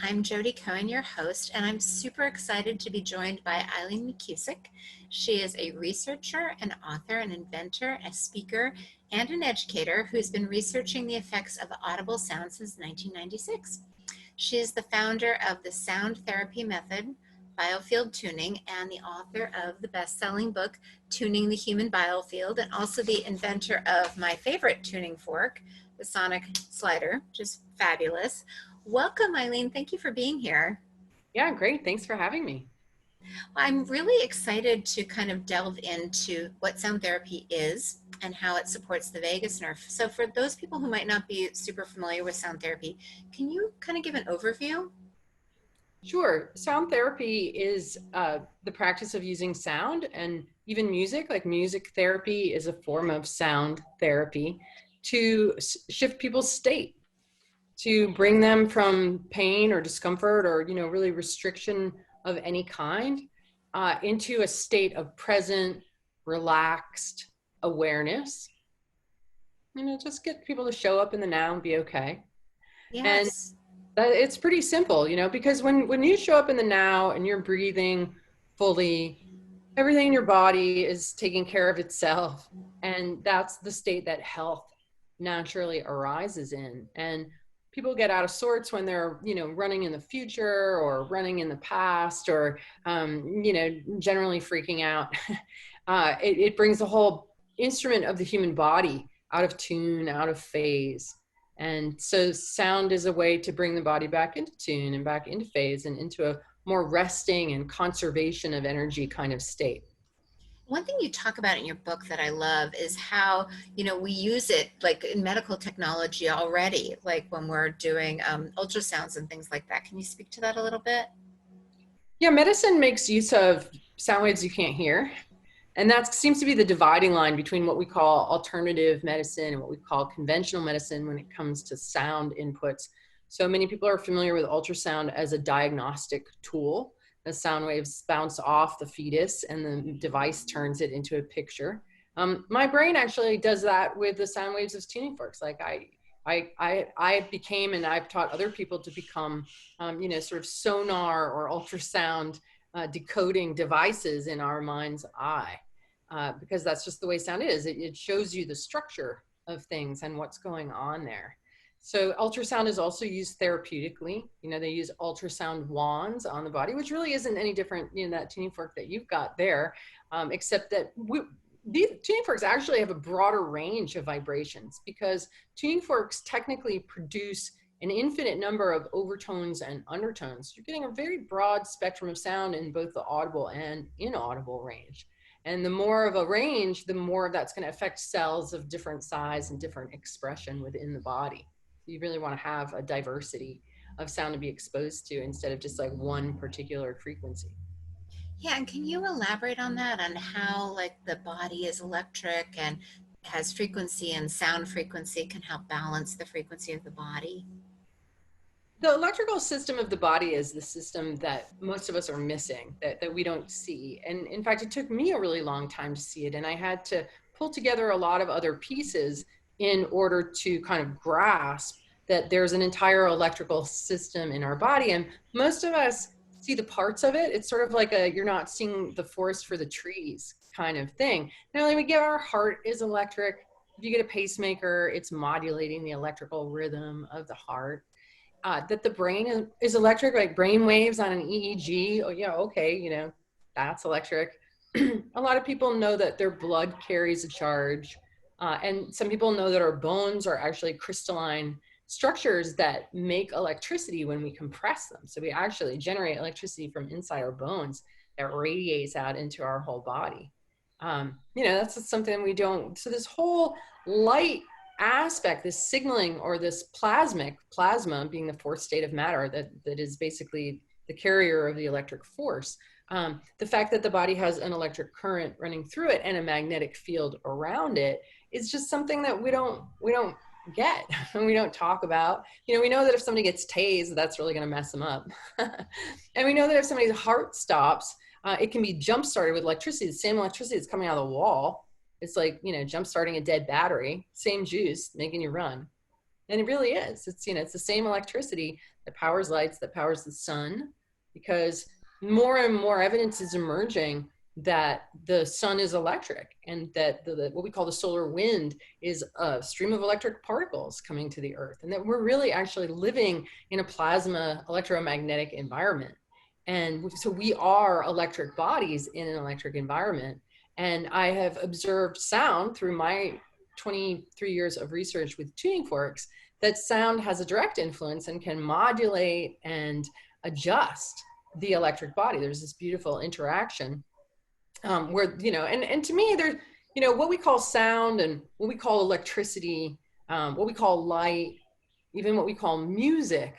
I'm Jody Cohen, your host, and I'm super excited to be joined by Eileen McKusick. She is a researcher, an author, an inventor, a speaker, and an educator who's been researching the effects of audible sound since 1996. She is the founder of the sound therapy method, biofield tuning, and the author of the best-selling book, Tuning the Human Biofield, and also the inventor of my favorite tuning fork, the sonic slider, which is fabulous. Welcome, Eileen. Thank you for being here. Yeah, great. Thanks for having me. I'm really excited to kind of delve into what sound therapy is and how it supports the vagus nerve. So for those people who might not be super familiar with sound therapy, can you kind of give an overview? Sure. Sound therapy is the practice of using sound and even music, like music therapy is a form of sound therapy to shift people's state, to bring them from pain or discomfort or, really restriction of any kind into a state of present, relaxed awareness. Just get people to show up in the now and be okay. And Yes. it's pretty simple, because when you show up in the now and you're breathing fully, everything in your body is taking care of itself. And that's the state that health naturally arises in. And people get out of sorts when they're, running in the future or running in the past or, generally freaking out. It brings the whole instrument of the human body out of tune, out of phase. And so sound is a way to bring the body back into tune and back into phase and into a more resting and conservation of energy kind of state. One thing you talk about in your book that I love is how, we use it like in medical technology already, like when we're doing ultrasounds and things like that. Can you speak to that a little bit? Yeah, medicine makes use of sound waves you can't hear. And that seems to be the dividing line between what we call alternative medicine and what we call conventional medicine when it comes to sound inputs. So many people are familiar with ultrasound as a diagnostic tool. The sound waves bounce off the fetus and the device turns it into a picture. My brain actually does that with the sound waves of tuning forks. Like I became, and I've taught other people to become, sort of sonar or ultrasound decoding devices in our mind's eye. Because that's just the way sound is. It shows you the structure of things and what's going on there. So ultrasound is also used therapeutically. They use ultrasound wands on the body, which really isn't any different, that tuning fork that you've got there, except that these tuning forks actually have a broader range of vibrations because tuning forks technically produce an infinite number of overtones and undertones. You're getting a very broad spectrum of sound in both the audible and inaudible range. And the more of a range, the more that's going to affect cells of different size and different expression within the body. So you really want to have a diversity of sound to be exposed to instead of just like one particular frequency. Yeah, and can you elaborate on that, on how like the body is electric and has frequency and sound frequency can help balance the frequency of the body? The electrical system of the body is the system that most of us are missing, that we don't see. And in fact, it took me a really long time to see it. And I had to pull together a lot of other pieces in order to kind of grasp that there's an entire electrical system in our body. And most of us see the parts of it. It's sort of like you're not seeing the forest for the trees kind of thing. Now, we get our heart is electric. If you get a pacemaker, it's modulating the electrical rhythm of the heart. That the brain is electric, like brain waves on an EEG. Oh, yeah, okay, that's electric. A lot of people know that their blood carries a charge. And some people know that our bones are actually crystalline structures that make electricity when we compress them. So we actually generate electricity from inside our bones that radiates out into our whole body. That's something we don't. So this whole light aspect, this signaling or this plasma being the fourth state of matter that is basically the carrier of the electric force. The fact that the body has an electric current running through it and a magnetic field around it is just something that we don't get and we don't talk about. We know that if somebody gets tased, that's really going to mess them up. And we know that if somebody's heart stops, it can be jump started with electricity, the same electricity that's coming out of the wall. It's like, jump starting a dead battery, same juice making you run. And it really is. It's, it's the same electricity that powers lights, that powers the sun, because more and more evidence is emerging that the sun is electric, and that what we call the solar wind is a stream of electric particles coming to the earth, and that we're really actually living in a plasma electromagnetic environment. And so we are electric bodies in an electric environment. And I have observed sound through my 23 years of research with tuning forks, that sound has a direct influence and can modulate and adjust the electric body. There's this beautiful interaction where, and to me, there's, what we call sound and what we call electricity, what we call light, even what we call music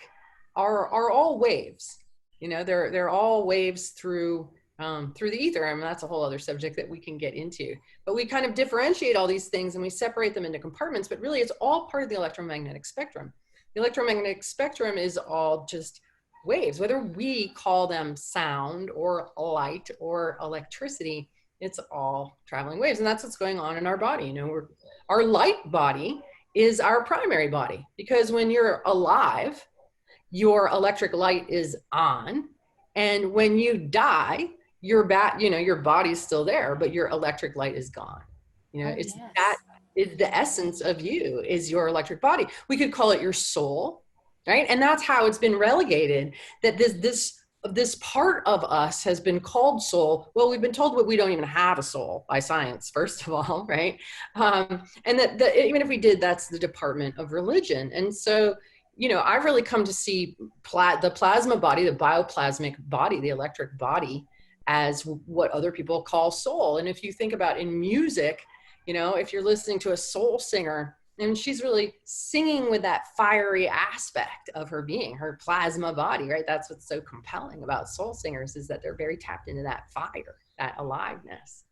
are all waves. They're all waves through the ether. I mean, that's a whole other subject that we can get into. But we kind of differentiate all these things and we separate them into compartments, but really it's all part of the electromagnetic spectrum. The electromagnetic spectrum is all just waves, whether we call them sound or light or electricity, it's all traveling waves. And that's what's going on in our body. Our light body is our primary body, because when you're alive, your electric light is on. And when you die, your body's still there, but your electric light is gone. It's yes. That is the essence of you, is your electric body. We could call it your soul, right? And that's how it's been relegated, that this part of us has been called soul. Well, we've been told that we don't even have a soul by science, first of all, right? And that even if we did, that's the department of religion. And so, I've really come to see the plasma body, the bioplasmic body, the electric body, as what other people call soul. And if you think about in music, if you're listening to a soul singer, and she's really singing with that fiery aspect of her being, her plasma body, right? That's what's so compelling about soul singers, is that they're very tapped into that fire, that aliveness.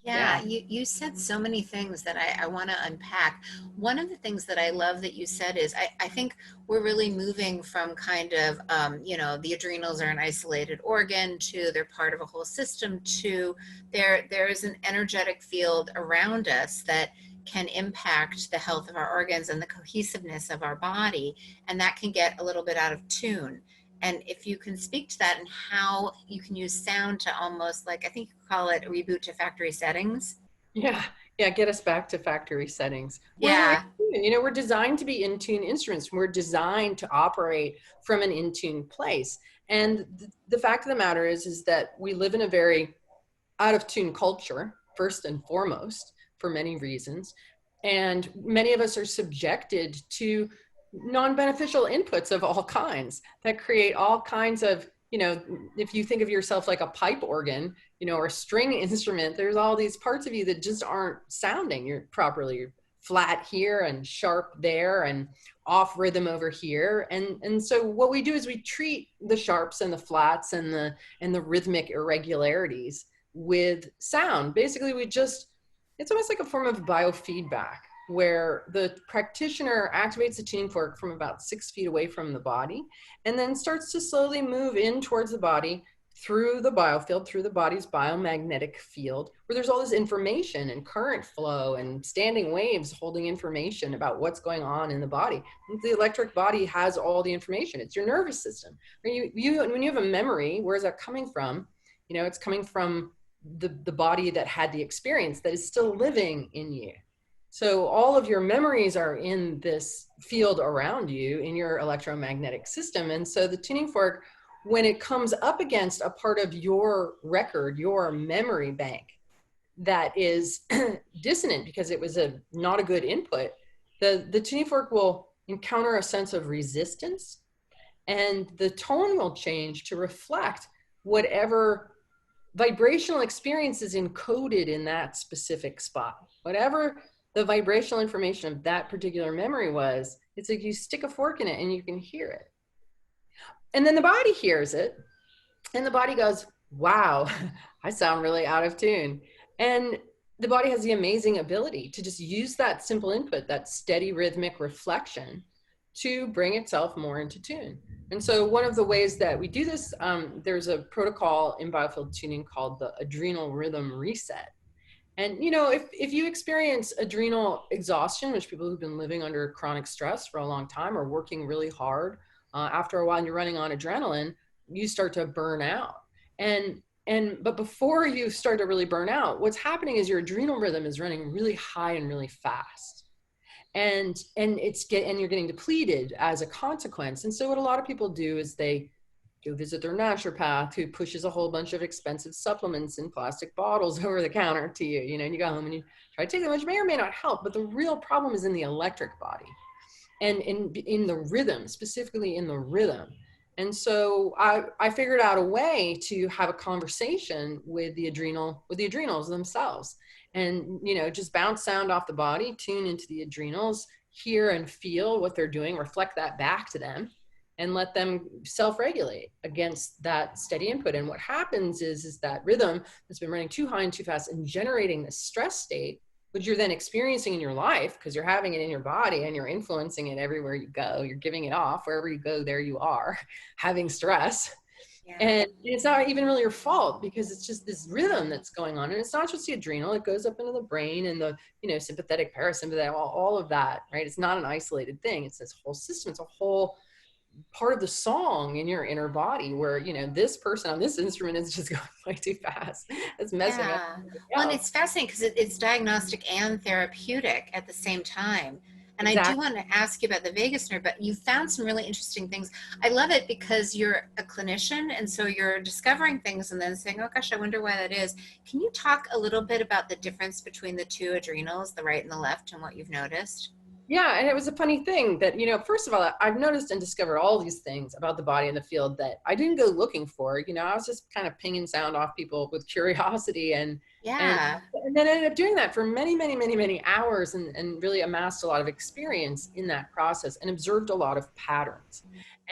Yeah, you said so many things that I want to unpack. One of the things that I love that you said is I think we're really moving from kind of, the adrenals are an isolated organ, to they're part of a whole system, to there is an energetic field around us that can impact the health of our organs and the cohesiveness of our body. And that can get a little bit out of tune. And if you can speak to that and how you can use sound to almost, like, I think you call it a reboot to factory settings. Yeah. Get us back to factory settings. Yeah. We're designed to be in tune instruments. We're designed to operate from an in tune place. And the fact of the matter is that we live in a very out of tune culture, first and foremost, for many reasons. And many of us are subjected to non-beneficial inputs of all kinds that create all kinds of, if you think of yourself like a pipe organ, or a string instrument, there's all these parts of you that just aren't sounding properly. You're flat here and sharp there and off rhythm over here. And so what we do is we treat the sharps and the flats and the rhythmic irregularities with sound. Basically, it's almost like a form of biofeedback, where the practitioner activates the tuning fork from about 6 feet away from the body, and then starts to slowly move in towards the body through the biofield, through the body's biomagnetic field, where there's all this information and current flow and standing waves holding information about what's going on in the body. The electric body has all the information. It's your nervous system. When you have a memory, where is that coming from? It's coming from the body that had the experience, that is still living in you. So all of your memories are in this field around you, in your electromagnetic system. And so the tuning fork, when it comes up against a part of your record, your memory bank, that is dissonant because it was not a good input, the tuning fork will encounter a sense of resistance, and the tone will change to reflect whatever vibrational experience is encoded in that specific spot. Whatever the vibrational information of that particular memory was, it's like you stick a fork in it and you can hear it. And then the body hears it, and the body goes, wow, I sound really out of tune. And the body has the amazing ability to just use that simple input, that steady rhythmic reflection, to bring itself more into tune. And so one of the ways that we do this, there's a protocol in biofield tuning called the adrenal rhythm reset. And, you know, if you experience adrenal exhaustion, which people who've been living under chronic stress for a long time or working really hard, after a while and you're running on adrenaline, you start to burn out. But before you start to really burn out, what's happening is your adrenal rhythm is running really high and really fast. And you're getting depleted as a consequence. And so what a lot of people do is they go visit their naturopath, who pushes a whole bunch of expensive supplements in plastic bottles over the counter to you, you know, and you go home and you try to take them, which may or may not help. But the real problem is in the electric body and in the rhythm, specifically in the rhythm. And so I figured out a way to have a conversation with the adrenals themselves, and, you know, just bounce sound off the body, tune into the adrenals, hear and feel what they're doing, reflect that back to them, and let them self-regulate against that steady input. And what happens is that rhythm that's been running too high and too fast and generating this stress state, which you're then experiencing in your life because you're having it in your body and you're influencing it everywhere you go. You're giving it off. Wherever you go, there you are having stress. Yeah. And it's not even really your fault because it's just this rhythm that's going on. And it's not just the adrenal, it goes up into the brain and the, you know, sympathetic, parasympathetic, all of that, right? It's not an isolated thing. It's this whole system. It's a whole part of the song in your inner body where, you know, this person on this instrument is just going way too fast. It's messing up. Well, and it's fascinating because it's diagnostic and therapeutic at the same time. And exactly. I do want to ask you about the vagus nerve, but you found some really interesting things. I love it because you're a clinician, and so you're discovering things and then saying, oh gosh, I wonder why that is. Can you talk a little bit about the difference between the two adrenals, the right and the left, and what you've noticed? Yeah, and it was a funny thing that, you know, first of all, I've noticed and discovered all these things about the body and the field that I didn't go looking for. You know, I was just kind of pinging sound off people with curiosity and then ended up doing that for many, many, many, many hours and really amassed a lot of experience in that process and observed a lot of patterns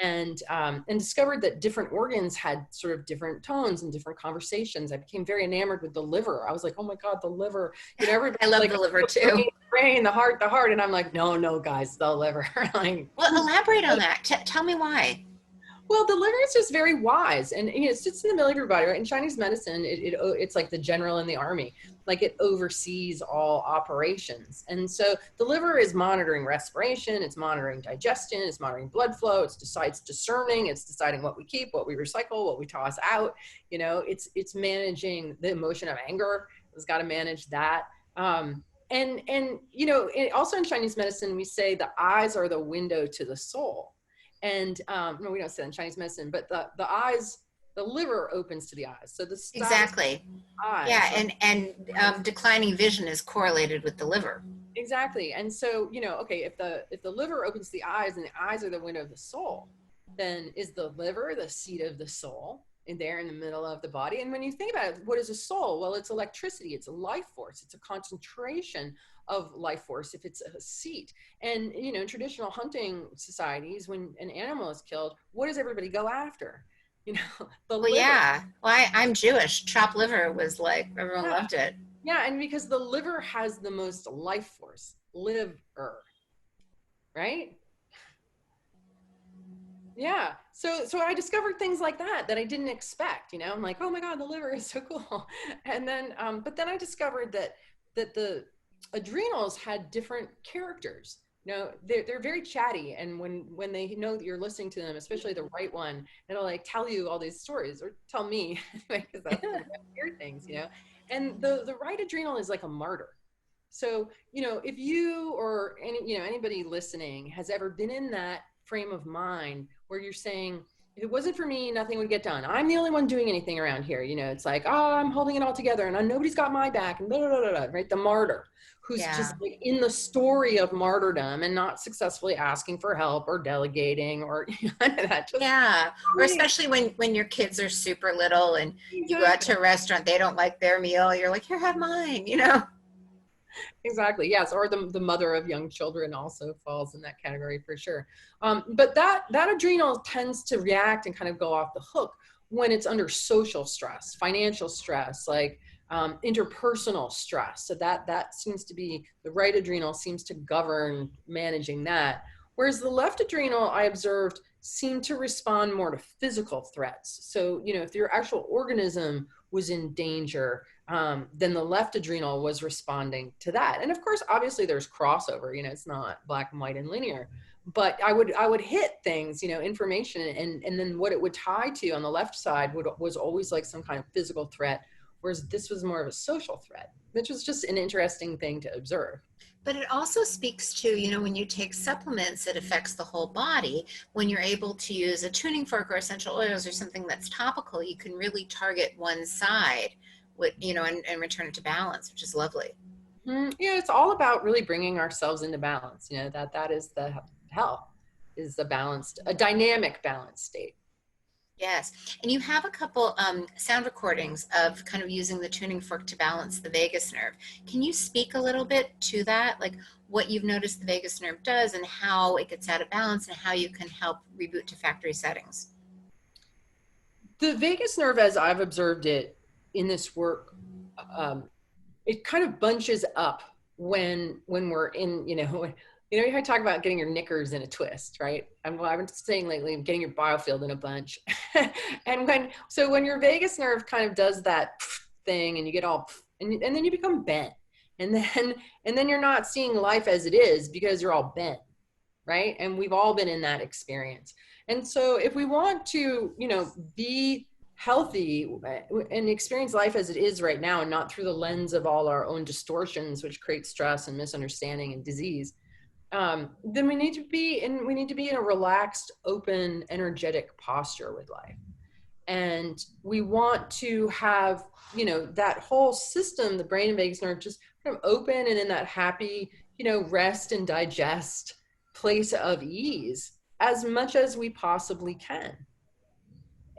and discovered that different organs had sort of different tones and different conversations. I became very enamored with the liver. I was like, oh my God, the liver. You know, everybody I love like, the liver too. Brain, the heart. And I'm like, no, guys, the liver. Like, well, elaborate on that. Tell me why. Well, the liver is just very wise, and you know, it sits in the middle of your body, right? In Chinese medicine, it's like the general in the army, like it oversees all operations. And so the liver is monitoring respiration, it's monitoring digestion, it's monitoring blood flow, it's discerning, it's deciding what we keep, what we recycle, what we toss out. You know, it's managing the emotion of anger. It's got to manage that. And you know, also in Chinese medicine, we say the eyes are the window to the soul. And no, we don't say that in Chinese medicine, but the eyes, the liver opens to the eyes. So exactly. Eyes, yeah, and declining vision is correlated with the liver. Exactly. And so, you know, okay, if the liver opens to the eyes and the eyes are the window of the soul, then is the liver the seat of the soul? And there in the middle of the body. And when you think about it, what is a soul? Well, it's electricity, it's a life force, it's a concentration of life force if it's a seat. And, you know, in traditional hunting societies, when an animal is killed, what does everybody go after? You know, the liver. Yeah. Well, I'm Jewish. Chopped liver was like, everyone loved it. Yeah, and because the liver has the most life force, liver, right? Yeah. So I discovered things like that I didn't expect, you know, I'm like, oh my God, the liver is so cool. And then, but then I discovered that the adrenals had different characters. You know, they're very chatty. And when they know that you're listening to them, especially the right one, it'll like tell you all these stories or tell me because I hear things, you know, and the right adrenal is like a martyr. So, you know, if you or anybody listening has ever been in that frame of mind where you're saying, if it wasn't for me, nothing would get done. I'm the only one doing anything around here. You know, it's like, oh, I'm holding it all together and nobody's got my back and blah, blah, blah, blah, right? The martyr who's just like in the story of martyrdom and not successfully asking for help or delegating or that. Or especially when your kids are super little and you go out to a restaurant, they don't like their meal. You're like, here, have mine, you know? Exactly. Yes. Or the mother of young children also falls in that category for sure. But that adrenal tends to react and kind of go off the hook when it's under social stress, financial stress, like interpersonal stress. So that seems to be, the right adrenal seems to govern managing that. Whereas the left adrenal, I observed, seem to respond more to physical threats. So, if your actual organism was in danger, then the left adrenal was responding to that. And of course, obviously there's crossover, it's not black and white and linear, but I would hit things, information, and then what it would tie to on the left side was always like some kind of physical threat, whereas this was more of a social threat, which was just an interesting thing to observe. But it also speaks to, when you take supplements, it affects the whole body. When you're able to use a tuning fork or essential oils or something that's topical, you can really target one side with, and return it to balance, which is lovely. Yeah, it's all about really bringing ourselves into balance. That is the health, is a dynamic balanced state. Yes. And you have a couple sound recordings of kind of using the tuning fork to balance the vagus nerve. Can you speak a little bit to that? Like what you've noticed the vagus nerve does and how it gets out of balance and how you can help reboot to factory settings? The vagus nerve, as I've observed it in this work, it kind of bunches up when we're in, I talk about getting your knickers in a twist, right? I've been saying lately, getting your biofield in a bunch. And when your vagus nerve kind of does that thing and you get all, and then you become bent. And then you're not seeing life as it is because you're all bent, right? And we've all been in that experience. And so if we want to, be healthy and experience life as it is right now and not through the lens of all our own distortions, which create stress and misunderstanding and disease, then we need to be in a relaxed, open, energetic posture with life. And we want to have, that whole system, the brain and vagus nerve, just kind of open and in that happy, rest and digest place of ease as much as we possibly can.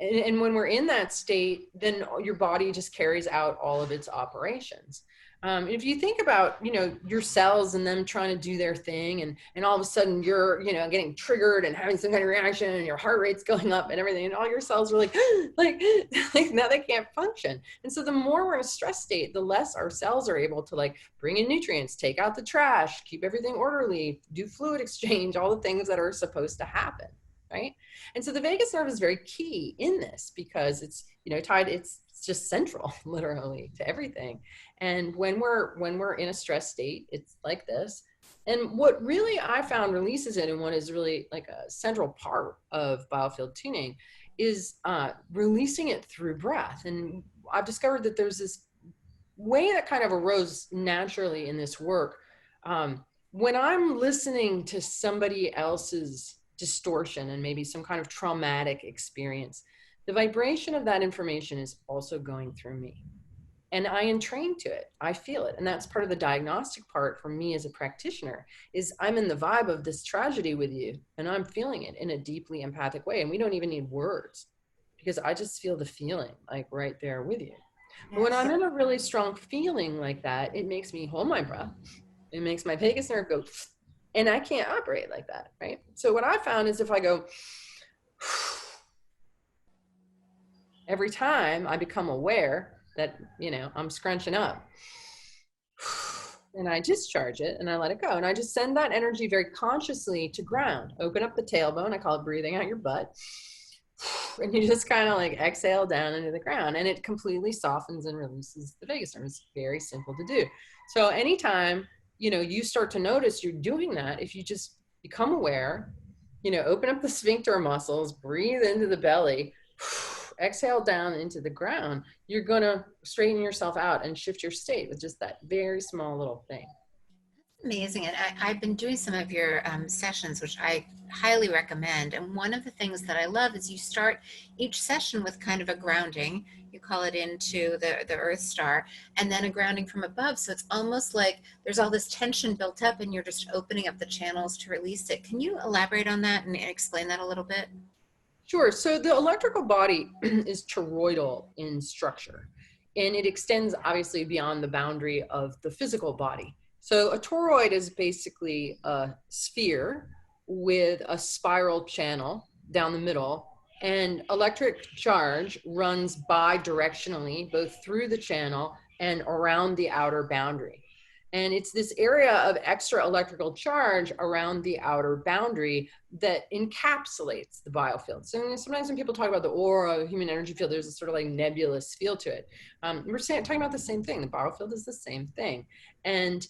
And when we're in that state, then your body just carries out all of its operations. If you think about, your cells and them trying to do their thing, and all of a sudden you're, getting triggered and having some kind of reaction and your heart rate's going up and everything, and all your cells are like now they can't function. And so the more we're in a stress state, the less our cells are able to bring in nutrients, take out the trash, keep everything orderly, do fluid exchange, all the things that are supposed to happen. Right. And so the vagus nerve is very key in this because it's, tied, it's just central literally to everything. And when we're in a stress state, it's like this. And what really I found releases it, and what is really like a central part of biofield tuning, is releasing it through breath. And I've discovered that there's this way that kind of arose naturally in this work. When I'm listening to somebody else's distortion and maybe some kind of traumatic experience, the vibration of that information is also going through me. And I am trained to it. I feel it. And that's part of the diagnostic part for me as a practitioner, is I'm in the vibe of this tragedy with you and I'm feeling it in a deeply empathic way. And we don't even need words because I just feel the feeling right there with you. Yes. But when I'm in a really strong feeling like that, it makes me hold my breath. It makes my vagus nerve go, and I can't operate like that, right? So what I found is if I go, every time I become aware that, I'm scrunching up, and I discharge it and I let it go. And I just send that energy very consciously to ground. Open up the tailbone. I call it breathing out your butt. And you just kind of exhale down into the ground, and it completely softens and releases the vagus nerve. It's very simple to do. So anytime, you start to notice you're doing that, if you just become aware, open up the sphincter muscles, breathe into the belly, exhale down into the ground, you're going to straighten yourself out and shift your state with just that very small little thing. Amazing. And I've been doing some of your sessions, which I highly recommend. And one of the things that I love is you start each session with kind of a grounding. You call it into the Earth Star, and then a grounding from above. So it's almost like there's all this tension built up and you're just opening up the channels to release it. Can you elaborate on that and explain that a little bit? Sure. So the electrical body is toroidal in structure, and it extends obviously beyond the boundary of the physical body. So a toroid is basically a sphere with a spiral channel down the middle, and electric charge runs bidirectionally both through the channel and around the outer boundary. And it's this area of extra electrical charge around the outer boundary that encapsulates the biofield. So sometimes when people talk about the aura, human energy field, there's a sort of like nebulous feel to it. Talking about the same thing. The biofield is the same thing. And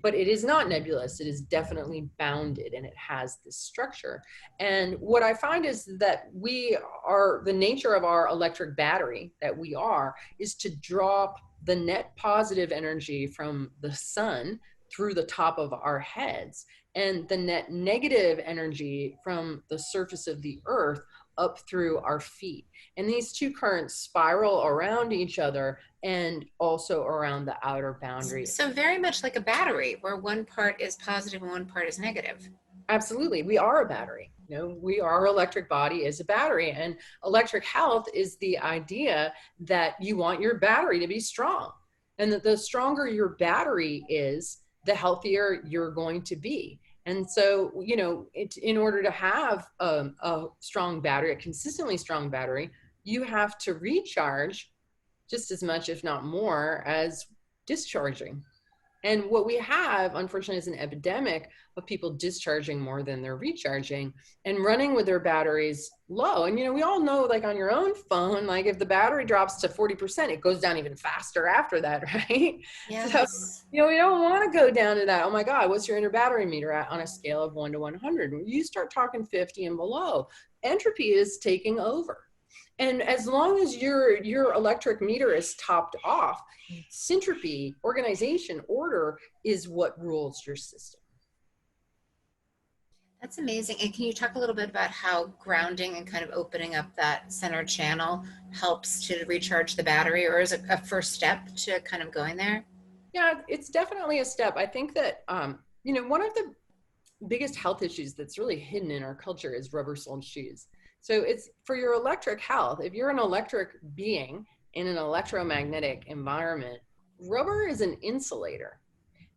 but it is not nebulous. It is definitely bounded, and it has this structure. And what I find is that the nature of our electric battery that we are is to drop the net positive energy from the sun through the top of our heads, and the net negative energy from the surface of the earth up through our feet. And these two currents spiral around each other and also around the outer boundary. So very much like a battery, where one part is positive and one part is negative. Absolutely. We are a battery. Our electric body is a battery, and electric health is the idea that you want your battery to be strong, and that the stronger your battery is, the healthier you're going to be. And so, in order to have a strong battery, a consistently strong battery, you have to recharge just as much, if not more, as discharging. And what we have, unfortunately, is an epidemic of people discharging more than they're recharging and running with their batteries low. And, we all know, like on your own phone, like if the battery drops to 40%, it goes down even faster after that, right? Yes. So, we don't want to go down to that. Oh my God, what's your inner battery meter at on a scale of 1 to 100? When you start talking 50 and below, entropy is taking over. And as long as your electric meter is topped off, syntropy, organization, order is what rules your system. That's amazing. And can you talk a little bit about how grounding and kind of opening up that center channel helps to recharge the battery, or is it a first step to kind of going there? Yeah, it's definitely a step. I think that, one of the biggest health issues that's really hidden in our culture is rubber-soled shoes. So it's for your electric health. If you're an electric being in an electromagnetic environment, rubber is an insulator.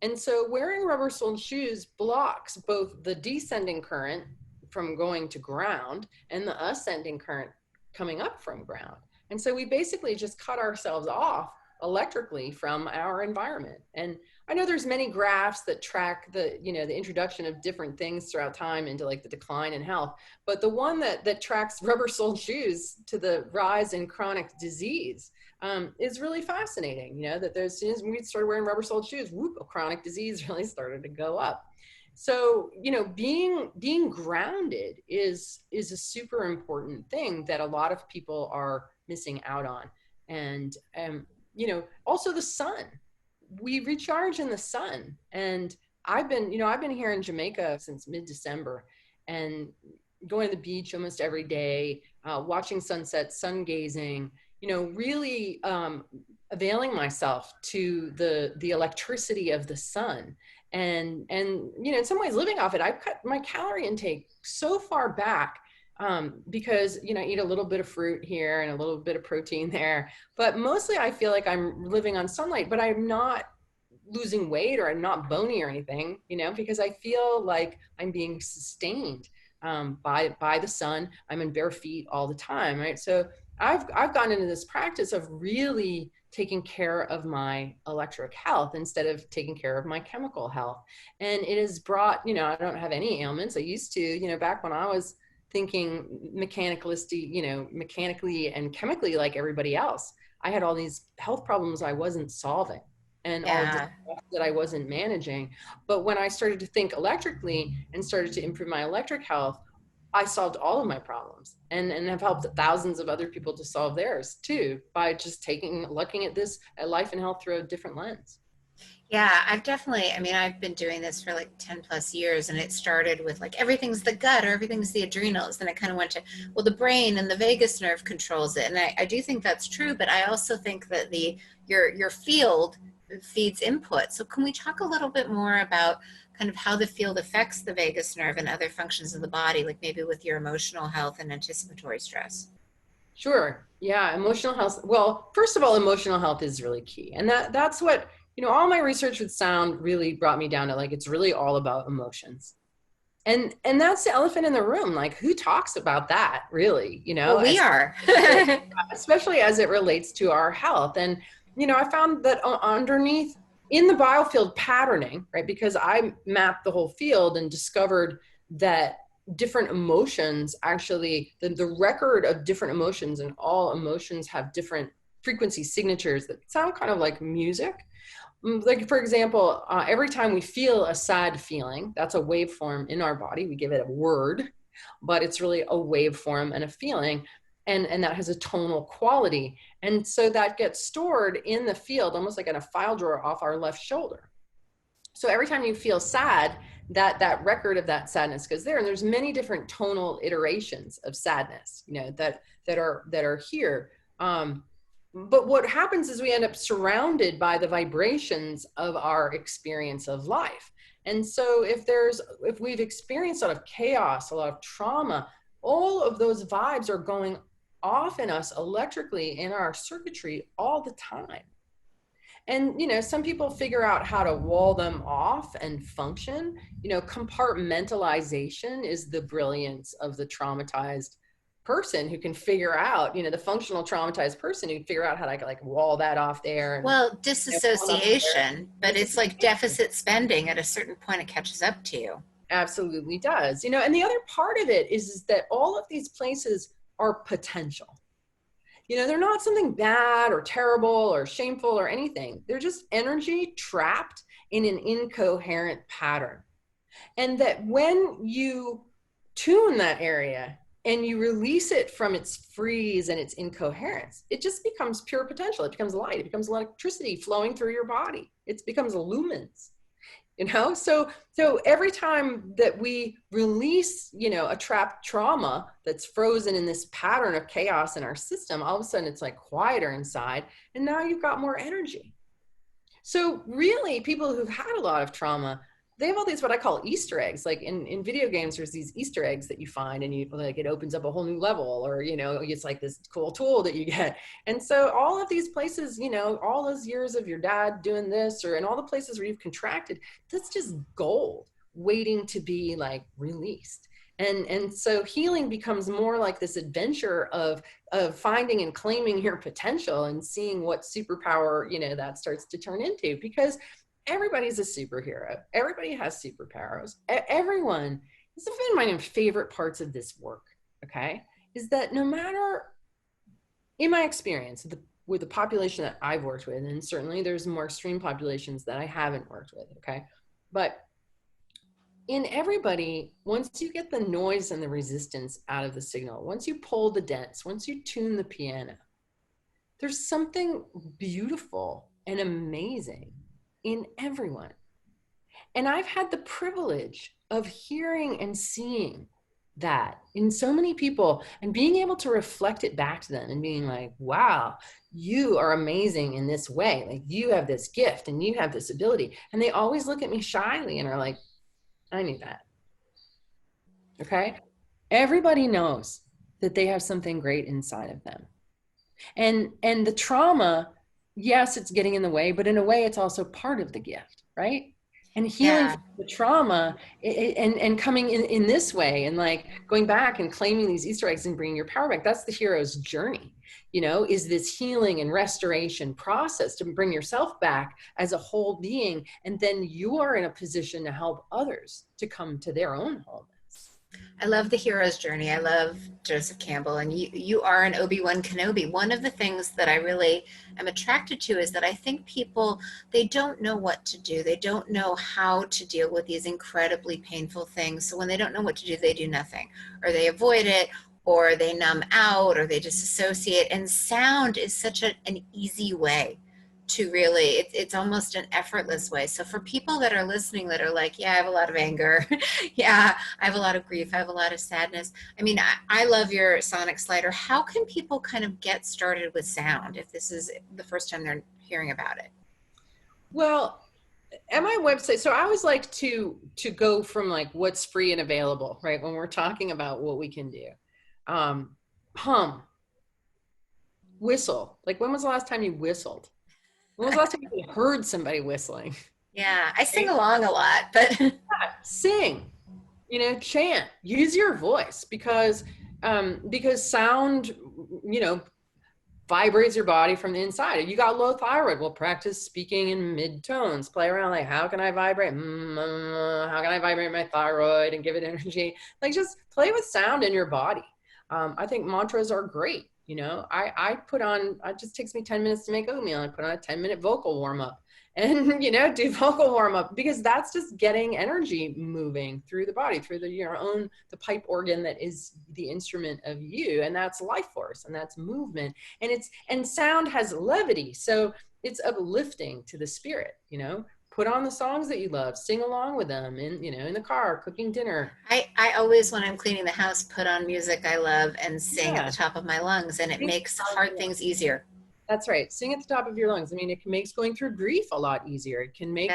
And so wearing rubber-soled shoes blocks both the descending current from going to ground and the ascending current coming up from ground. And so we basically just cut ourselves off electrically from our environment. And I know there's many graphs that track the introduction of different things throughout time into like the decline in health. But the one that tracks rubber-soled shoes to the rise in chronic disease is really fascinating. That as soon as we started wearing rubber-soled shoes, chronic disease really started to go up. So, being grounded is a super important thing that a lot of people are missing out on. And, also the sun. We recharge in the sun. And I've been here in Jamaica since mid-December, and going to the beach almost every day, watching sunsets, sun gazing, really availing myself to the electricity of the sun. And in some ways living off it. I've cut my calorie intake so far back because, I eat a little bit of fruit here and a little bit of protein there, but mostly I feel like I'm living on sunlight, but I'm not losing weight or I'm not bony or anything, because I feel like I'm being sustained by the sun. I'm in bare feet all the time, right? So I've gotten into this practice of really taking care of my electric health instead of taking care of my chemical health. And it has brought, I don't have any ailments. I used to, back when I was thinking mechanically and chemically like everybody else, I had all these health problems I wasn't solving and all of the stuff that I wasn't managing. But when I started to think electrically and started to improve my electric health, I solved all of my problems and have helped thousands of other people to solve theirs too, by just looking at life and health through a different lens. Yeah, I've been doing this for like 10 plus years, and it started with like everything's the gut or everything's the adrenals. Then it kind of went to, well, the brain and the vagus nerve controls it. And I do think that's true, but I also think that your field feeds input. So can we talk a little bit more about kind of how the field affects the vagus nerve and other functions of the body, like maybe with your emotional health and anticipatory stress? Sure. Yeah. Emotional health. Well, first of all, emotional health is really key. And that's what, all my research with sound really brought me down to, like, it's really all about emotions. And that's the elephant in the room. Like, who talks about that really, Well, we are. especially as it relates to our health. And, I found that underneath in the biofield patterning, right, because I mapped the whole field and discovered that different emotions actually, the record of different emotions, and all emotions have different frequency signatures that sound kind of like music. Like, for example, every time we feel a sad feeling, that's a waveform in our body. We give it a word, but it's really a waveform and a feeling. And that has a tonal quality. And so that gets stored in the field, almost like in a file drawer off our left shoulder. So every time you feel sad, that record of that sadness goes there. And there's many different tonal iterations of sadness, you know, that are here. But what happens is we end up surrounded by the vibrations of our experience of life. And so if we've experienced a lot of chaos, a lot of trauma, all of those vibes are going off in us electrically in our circuitry all the time. And, you know, some people figure out how to wall them off and function. You know, compartmentalization is the brilliance of the traumatized person who can figure out, you know, the functional traumatized person who can figure out how to like wall that off there. And, Well, you know, disassociation, but it's like deficit spending. At a certain point, it catches up to you. absolutely does. You know, and the other part of it is that all of these places are potential. You know, they're not something bad or terrible or shameful or anything. They're just energy trapped in an incoherent pattern. And that when you tune that area and you release it from its freeze and its incoherence, it just becomes pure potential. It becomes light. It becomes electricity flowing through your body. It becomes lumens. You know, so every time that we release, you know, a trapped trauma that's frozen in this pattern of chaos in our system, all of a sudden it's like quieter inside, and now you've got more energy. So really, people who've had a lot of trauma, they have all these what I call Easter eggs. Like in video games, there's these Easter eggs that you find, and you like it opens up a whole new level, or, you know, it's like this cool tool that you get. And so all of these places, you know, all those years of your dad doing this, or in all the places where you've contracted, that's just gold waiting to be like released. And so healing becomes more like this adventure of finding and claiming your potential and seeing what superpower, you know, that starts to turn into, because everybody's a superhero. Everybody has superpowers. Everyone, this is one of my favorite parts of this work, okay, is that no matter, in my experience, with the population that I've worked with, and certainly there's more extreme populations that I haven't worked with, okay, but in everybody, once you get the noise and the resistance out of the signal, once you pull the dents, once you tune the piano, there's something beautiful and amazing in everyone. And I've had the privilege of hearing and seeing that in so many people, and being able to reflect it back to them and being like, wow, you are amazing in this way. Like, you have this gift and you have this ability. And they always look at me shyly and are like, I knew that. Okay. Everybody knows that they have something great inside of them. And the trauma, yes, it's getting in the way, but in a way, it's also part of the gift, right? And healing from the trauma and coming in this way, and like going back and claiming these Easter eggs and bringing your power back. That's the hero's journey, you know, is this healing and restoration process to bring yourself back as a whole being. And then you are in a position to help others to come to their own wholeness. I love the hero's journey. I love Joseph Campbell, and you are an Obi-Wan Kenobi. One of the things that I really am attracted to is that I think people, they don't know what to do. They don't know how to deal with these incredibly painful things. So when they don't know what to do, they do nothing, or they avoid it, or they numb out, or they disassociate. And sound is such an easy way to really, it's almost an effortless way. So for people that are listening that are like, yeah, I have a lot of anger. Yeah, I have a lot of grief. I have a lot of sadness. I mean, I love your sonic slider. How can people kind of get started with sound if this is the first time they're hearing about it? Well, at my website, so I always like to go from like what's free and available, right? When we're talking about what we can do. Hum, whistle. Like, when was the last time you whistled? When was the last time you heard somebody whistling? Yeah, I sing along a lot, but sing, you know, chant, use your voice, because sound, you know, vibrates your body from the inside. You got low thyroid. Well, practice speaking in mid-tones. Play around like, how can I vibrate? How can I vibrate my thyroid and give it energy? Like, just play with sound in your body. I think mantras are great. You know, it just takes me 10 minutes to make oatmeal. I put on a 10-minute vocal warm-up and, you know, do vocal warm-up, because that's just getting energy moving through the body, through the pipe organ that is the instrument of you. And that's life force, and that's movement. And sound has levity. So it's uplifting to the spirit, you know. Put on the songs that you love, sing along with them in the car, cooking dinner. I always, when I'm cleaning the house, put on music I love and sing at the top of my lungs, and it makes hard things easier. That's right. Sing at the top of your lungs. I mean, it makes going through grief a lot easier. It can make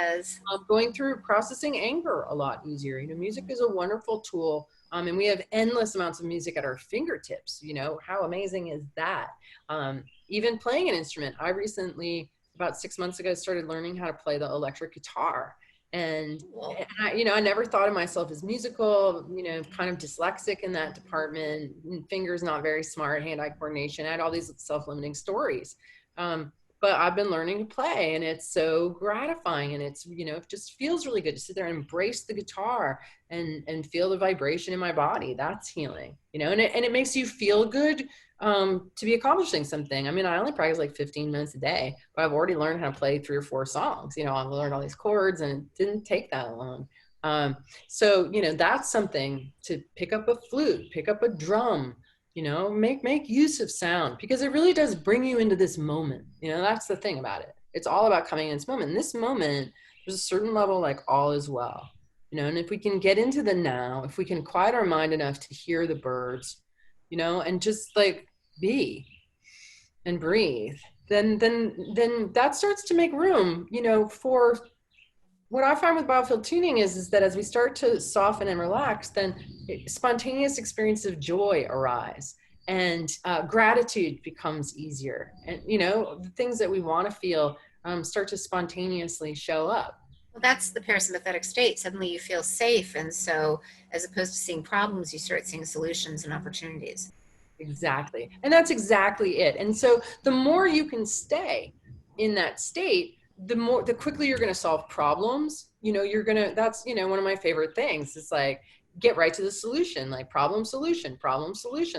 going through processing anger a lot easier. You know, music is a wonderful tool. And we have endless amounts of music at our fingertips. You know, how amazing is that? Even playing an instrument. I recently, about 6 months ago, started learning how to play the electric guitar. And I never thought of myself as musical, you know, kind of dyslexic in that department, fingers not very smart, hand-eye coordination. I had all these self-limiting stories. But I've been learning to play, and it's so gratifying, and it's, you know, it just feels really good to sit there and embrace the guitar and feel the vibration in my body. That's healing, you know, and it makes you feel good to be accomplishing something. I mean, I only practice like 15 minutes a day, but I've already learned how to play 3 or 4 songs. You know, I've learned all these chords, and it didn't take that long. So, you know, that's something to pick up a flute, pick up a drum, you know, make use of sound, because it really does bring you into this moment. You know, that's the thing about it. It's all about coming in this moment. In this moment, there's a certain level, like, all is well, you know, and if we can get into the now, if we can quiet our mind enough to hear the birds, you know, and just like be and breathe, then that starts to make room, you know, for what I find with biofield tuning is that as we start to soften and relax, then spontaneous experiences of joy arise, and gratitude becomes easier. And, you know, the things that we want to feel start to spontaneously show up. Well, that's the parasympathetic state. Suddenly you feel safe. And so, as opposed to seeing problems, you start seeing solutions and opportunities. Exactly. And that's exactly it. And so the more you can stay in that state, the quickly you're going to solve problems. You know, that's, you know, one of my favorite things is like, get right to the solution, like problem, solution.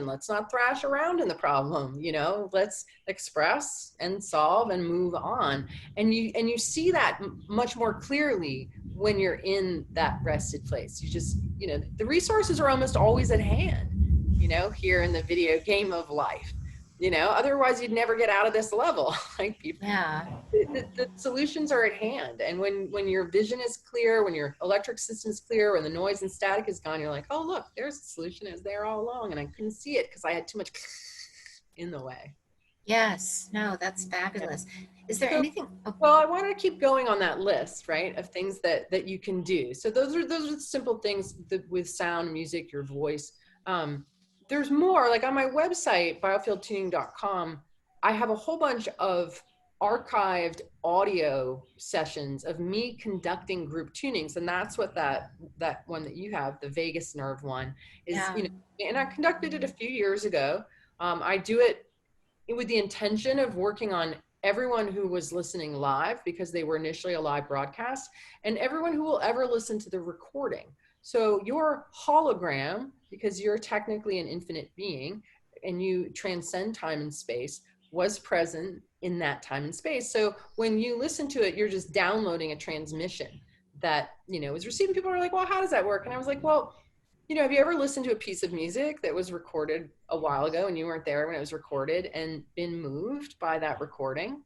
Let's not thrash around in the problem, you know, let's express and solve and move on. And you see that much more clearly when you're in that rested place. You just, you know, the resources are almost always at hand, you know, here in the video game of life. You know, otherwise you'd never get out of this level. Like, people, the solutions are at hand. And when your vision is clear, when your electric system is clear, when the noise and static is gone, you're like, oh, look, there's a solution. It was there all along, and I couldn't see it because I had too much in the way. Yes, no, that's fabulous. Is there anything? Well, I want to keep going on that list, right, of things that you can do. So those are the simple things that, with sound, music, your voice. There's more, like on my website, biofieldtuning.com, I have a whole bunch of archived audio sessions of me conducting group tunings. And that's what that one that you have, the vagus nerve one, is, you know, and I conducted it a few years ago. I do it with the intention of working on everyone who was listening live, because they were initially a live broadcast, and everyone who will ever listen to the recording. So your hologram, because you're technically an infinite being and you transcend time and space, was present in that time and space. So when you listen to it, you're just downloading a transmission that, you know, is receiving. People are like, well, how does that work? And I was like, well, you know, have you ever listened to a piece of music that was recorded a while ago and you weren't there when it was recorded, and been moved by that recording?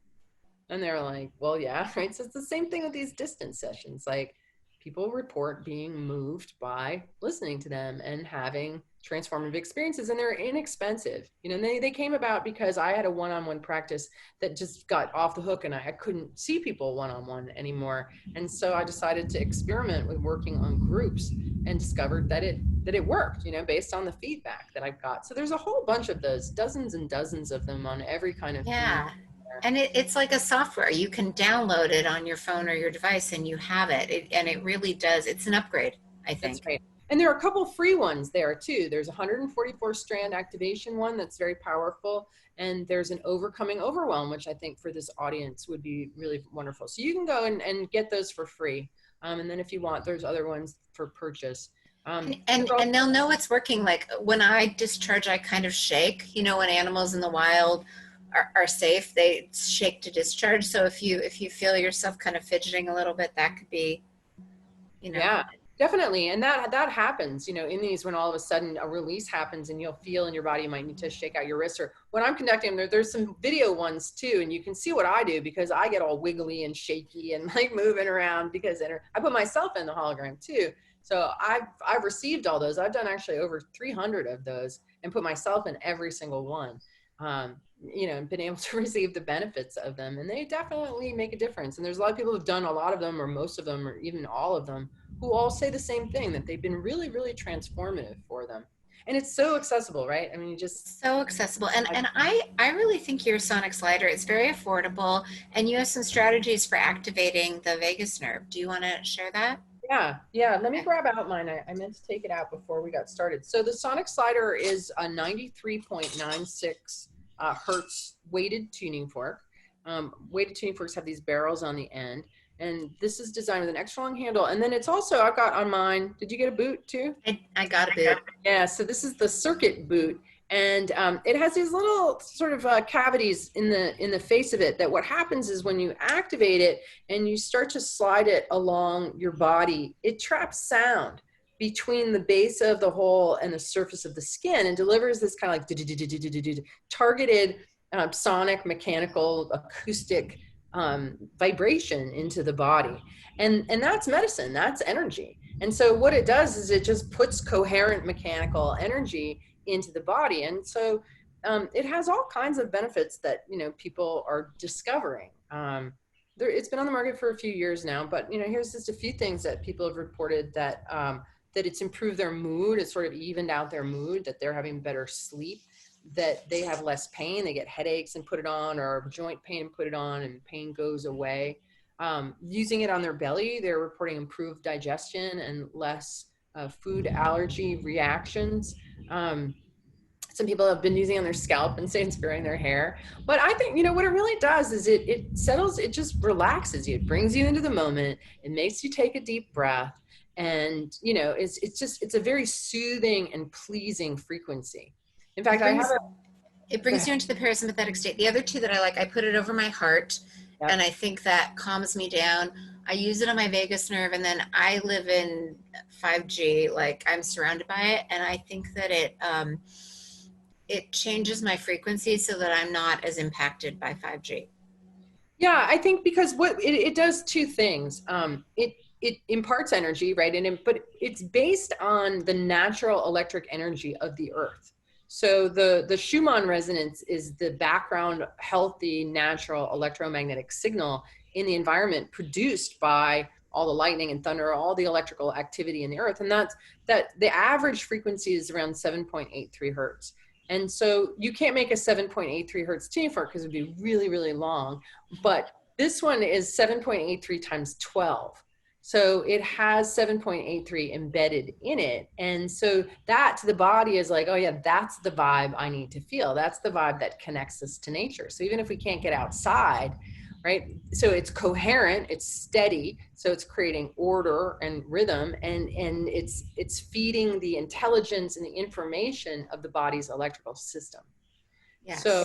And they're like, well, yeah, right. So it's the same thing with these distance sessions. Like, people report being moved by listening to them and having transformative experiences, and they're inexpensive. You know, they came about because I had a one-on-one practice that just got off the hook, and I couldn't see people one-on-one anymore. And so I decided to experiment with working on groups, and discovered that it worked, you know, based on the feedback that I've got. So there's a whole bunch of those, dozens and dozens of them on every kind of theme. And it's like a software. You can download it on your phone or your device, and you have it. And it really does. It's an upgrade, I think. That's right. And there are a couple free ones there too. There's a 144 strand activation one that's very powerful. And there's an overcoming overwhelm, which I think for this audience would be really wonderful. So you can go and get those for free. And then if you want, there's other ones for purchase. And they'll know it's working. Like when I discharge, I kind of shake. You know, when animals in the wild are safe, they shake to discharge. So if you feel yourself kind of fidgeting a little bit, that could be, you know. Yeah, definitely. And that happens, you know, in these, when all of a sudden a release happens and you'll feel in your body, you might need to shake out your wrist. Or when I'm conducting, there's some video ones too, and you can see what I do because I get all wiggly and shaky and like moving around because I put myself in the hologram too. So I've received all those. I've done actually over 300 of those and put myself in every single one. You know, and been able to receive the benefits of them, and they definitely make a difference. And there's a lot of people who've done a lot of them, or most of them, or even all of them, who all say the same thing, that they've been really, really transformative for them. And it's so accessible, right? I mean, you just So accessible. And I really think your sonic slider is very affordable, and you have some strategies for activating the vagus nerve. Do you want to share that? yeah. Let me grab out mine. I meant to take it out before we got started. So the sonic slider is a 93.96 hertz weighted tuning fork. Weighted tuning forks have these barrels on the end, and this is designed with an extra long handle. And then it's also, I've got on mine, did you get a boot too? I got a boot. Yeah, so this is the circuit boot, and it has these little sort of cavities in the face of it, that what happens is when you activate it and you start to slide it along your body, it traps sound between the base of the hole and the surface of the skin, and delivers this kind of like targeted sonic, mechanical, acoustic vibration into the body. And that's medicine, that's energy. And so what it does is it just puts coherent mechanical energy into the body. And so it has all kinds of benefits that, you know, people are discovering. It's been on the market for a few years now, but, you know, here's just a few things that people have reported, that that it's improved their mood, it's sort of evened out their mood, that they're having better sleep, that they have less pain, they get headaches and put it on, or joint pain and put it on, and pain goes away. Using it on their belly, they're reporting improved digestion and less food allergy reactions. Some people have been using it on their scalp and saying it's growing their hair. But I think, you know, what it really does is it settles, it just relaxes you. It brings you into the moment. It makes you take a deep breath. And, you know, it's a very soothing and pleasing frequency. In fact, It brings you into the parasympathetic state. The other two that I like, I put it over my heart, Yep. and I think that calms me down. I use it on my vagus nerve, and then I live in 5G, like I'm surrounded by it, and I think that it changes my frequency so that I'm not as impacted by 5G. Yeah, I think because what it does two things. It imparts energy, right? But it's based on the natural electric energy of the earth. So the Shumann resonance is the background, healthy, natural electromagnetic signal in the environment, produced by all the lightning and thunder, all the electrical activity in the earth. And that the average frequency is around 7.83 hertz. And so you can't make a 7.83 hertz tuning fork because it would be really, really long. But this one is 7.83 times 12. So it has 7.83 embedded in it. And so that to the body is like, oh yeah, that's the vibe I need to feel. That's the vibe that connects us to nature. So even if we can't get outside, right? So it's coherent, it's steady. So it's creating order and rhythm, and it's feeding the intelligence and the information of the body's electrical system. Yes. So,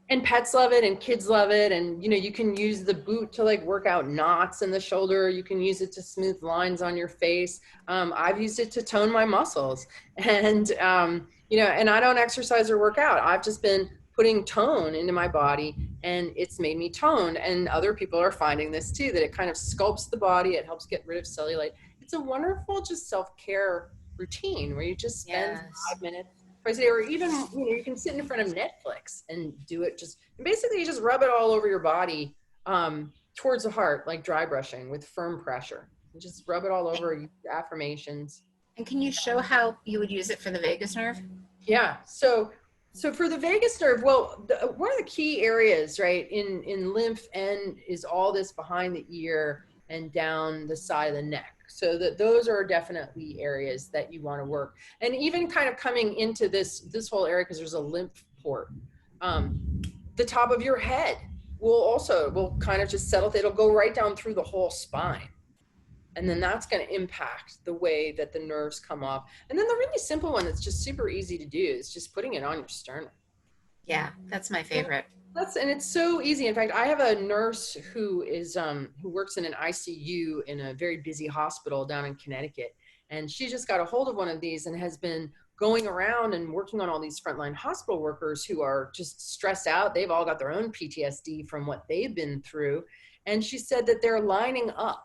and pets love it, and kids love it. And, you know, you can use the boot to like work out knots in the shoulder. You can use it to smooth lines on your face. I've used it to tone my muscles, and, you know, and I don't exercise or work out. I've just been putting tone into my body, and it's made me toned. And other people are finding this too, that it kind of sculpts the body. It helps get rid of cellulite. It's a wonderful just self-care routine where you just spend 5 minutes twice a day, or even, you know, you can sit in front of Netflix and do it. Basically you just rub it all over your body, towards the heart, like dry brushing with firm pressure. You just rub it all over, affirmations. And can you show how you would use it for the vagus nerve? Yeah. So for the vagus nerve, well, one of the key areas, right, in lymph is all this behind the ear and down the side of the neck, So that those are definitely areas that you want to work. And even kind of coming into this whole area, because there's a lymph port, the top of your head will kind of just settle. It'll go right down through the whole spine. And then that's going to impact the way that the nerves come off. And then the really simple one that's just super easy to do is just putting it on your sternum. Yeah, that's my favorite. And it's so easy. In fact, I have a nurse who works in an ICU in a very busy hospital down in Connecticut. And she just got a hold of one of these and has been going around and working on all these frontline hospital workers who are just stressed out. They've all got their own PTSD from what they've been through. And she said that they're lining up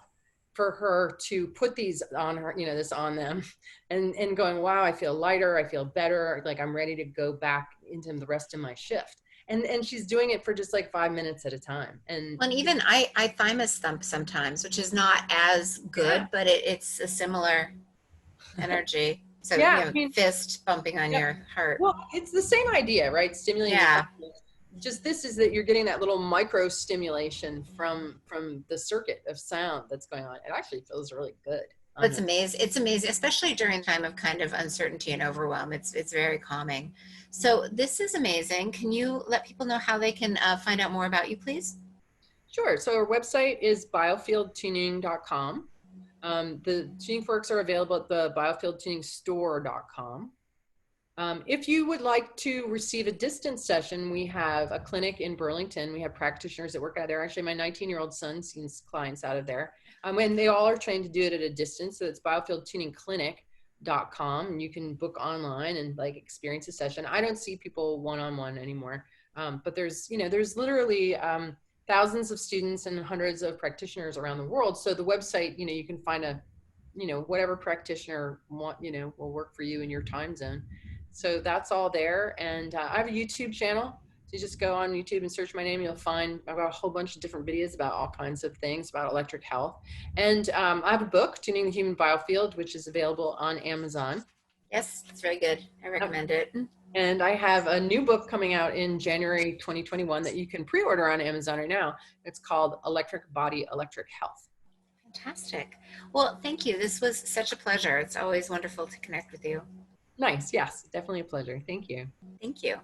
for her to put these on her, this on them and going, wow, I feel lighter. I feel better. Like I'm ready to go back into the rest of my shift. And she's doing it for just like 5 minutes at a time. And even I thymus thump sometimes, which is not as good, but it's a similar energy. So fist bumping on your heart. Well, it's the same idea, right? Stimulating. Yeah. Just this is that you're getting that little micro stimulation from the circuit of sound that's going on. It actually feels really good. It's amazing. It's amazing, especially during a time of kind of uncertainty and overwhelm. It's very calming. So this is amazing. Can you let people know how they can find out more about you, please? Sure. So our website is biofieldtuning.com. The tuning forks are available at the biofieldtuningstore.com. If you would like to receive a distance session, we have a clinic in Burlington. We have practitioners that work out there. Actually, my 19-year-old son sees clients out of there. And they all are trained to do it at a distance. So it's biofieldtuningclinic.com. And you can book online and like experience a session. I don't see people one-on-one anymore. But there's literally thousands of students and hundreds of practitioners around the world. So the website, you can find whatever practitioner will work for you in your time zone. So that's all there. And I have a YouTube channel. So you just go on YouTube and search my name. You'll find I've got a whole bunch of different videos about all kinds of things about electric health. And I have a book, Tuning the Human Biofield, which is available on Amazon. Yes, it's very good. I recommend it. And I have a new book coming out in January 2021 that you can pre-order on Amazon right now. It's called Electric Body, Electric Health. Fantastic. Well, thank you. This was such a pleasure. It's always wonderful to connect with you. Nice. Yes, definitely a pleasure. Thank you. Thank you.